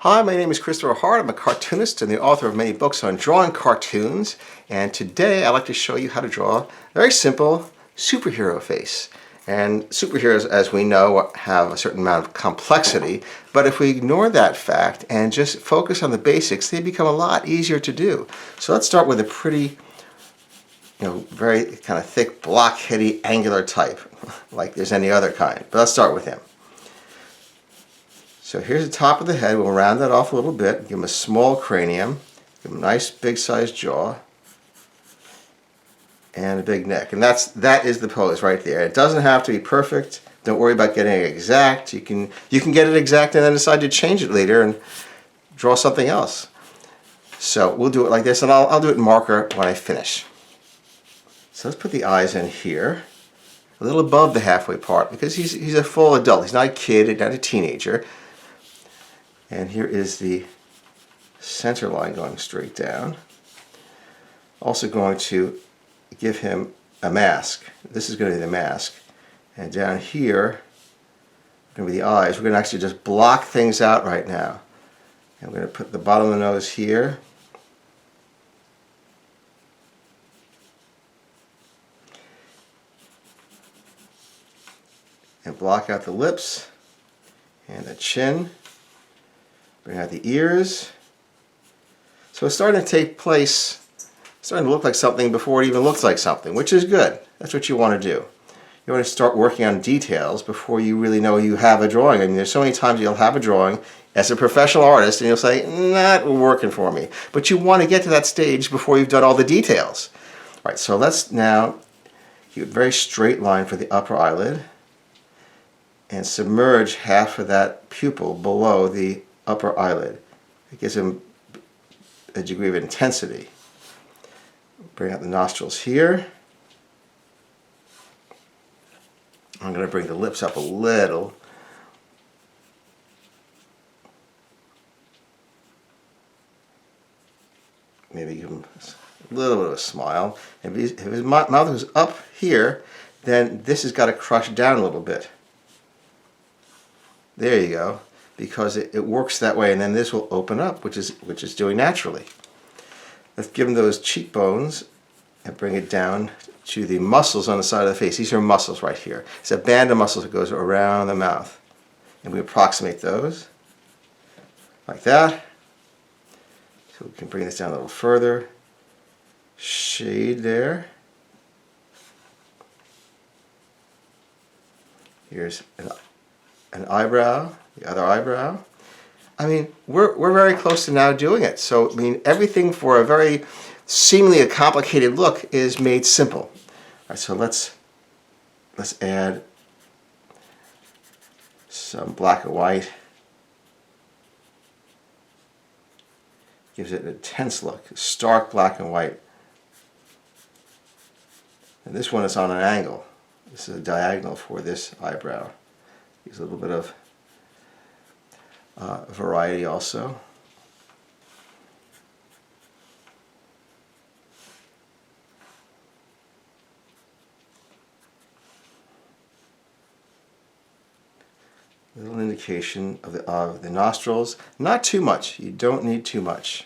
Hi, my name is Christopher Hart. I'm a cartoonist and the author of many books on drawing cartoons. And today I'd like to show you how to draw a very simple superhero face. And superheroes, as we know, have a certain amount of complexity. But if we ignore that fact and just focus on the basics, they become a lot easier to do. So let's start with a pretty, very kind of thick, blockheady, angular type, like there's any other kind. But let's start with him. So here's the top of the head. We'll round that off a little bit, give him a small cranium, give him a nice big sized jaw, and a big neck. And that is the pose right there. It doesn't have to be perfect. Don't worry about getting it exact. You can get it exact and then decide to change it later and draw something else. So we'll do it like this, and I'll do it in marker when I finish. So let's put the eyes in here, a little above the halfway part, because he's a full adult. He's not a kid, not a teenager. And here is the center line going straight down. Also going to give him a mask. This is going to be the mask. And down here, going to be the eyes. We're going to actually just block things out right now. And we're going to put the bottom of the nose here. And block out the lips and the chin. Bring out the ears. So it's starting to take place, starting to look like something before it even looks like something, which is good. That's what you want to do. You want to start working on details before you really know you have a drawing. I mean, there's so many times you'll have a drawing as a professional artist and you'll say, not working for me. But you want to get to that stage before you've done all the details. All right, so let's now keep a very straight line for the upper eyelid and submerge half of that pupil below the upper eyelid. It gives him a degree of intensity. Bring out the nostrils here. I'm going to bring the lips up a little. Maybe give him a little bit of a smile. If his mouth goes up here, then this has got to crush down a little bit. There you go. Because it works that way, and then this will open up, which is doing naturally. Let's give him those cheekbones and bring it down to the muscles on the side of the face. These are muscles right here. It's a band of muscles that goes around the mouth. And we approximate those like that. So we can bring this down a little further. Shade there. Here's an eyebrow. The other eyebrow. I mean, we're very close to now doing it. So, I mean, everything for a very seemingly a complicated look is made simple. All right, so let's add some black and white. Gives it an intense look, stark black and white. And this one is on an angle. This is a diagonal for this eyebrow. Gives a little bit of variety also. Little indication of the nostrils. Not too much. You don't need too much.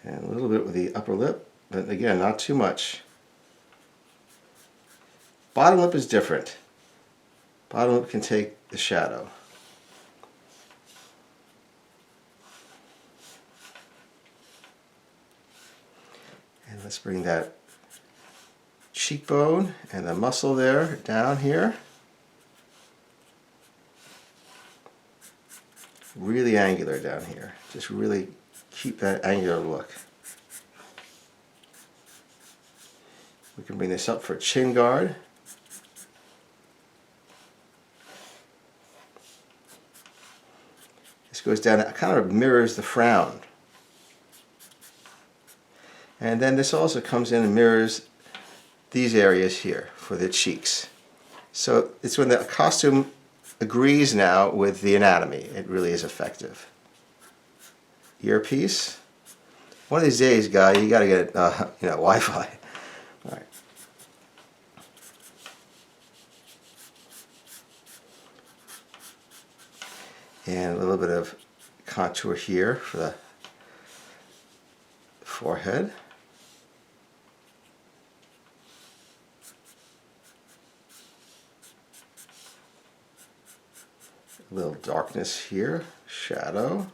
And a little bit with the upper lip, but again, not too much. Bottom lip is different. Bottom lip can take the shadow. And let's bring that cheekbone and the muscle there down here. Really angular down here. Just really keep that angular look. We can bring this up for chin guard. This goes down, it kind of mirrors the frown. And then this also comes in and mirrors these areas here for the cheeks. So it's when the costume agrees now with the anatomy. It really is effective. Earpiece. One of these days, guy, you gotta get Wi-Fi. All right. And a little bit of contour here for the forehead. A little darkness here, shadow.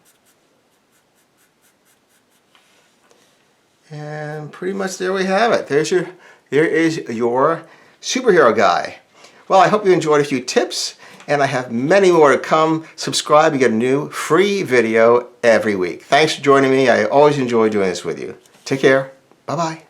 And pretty much there we have it. There is your superhero guy. Well, I hope you enjoyed a few tips, and I have many more to come. Subscribe, you get a new free video every week. Thanks for joining me. I always enjoy doing this with you. Take care. Bye-bye.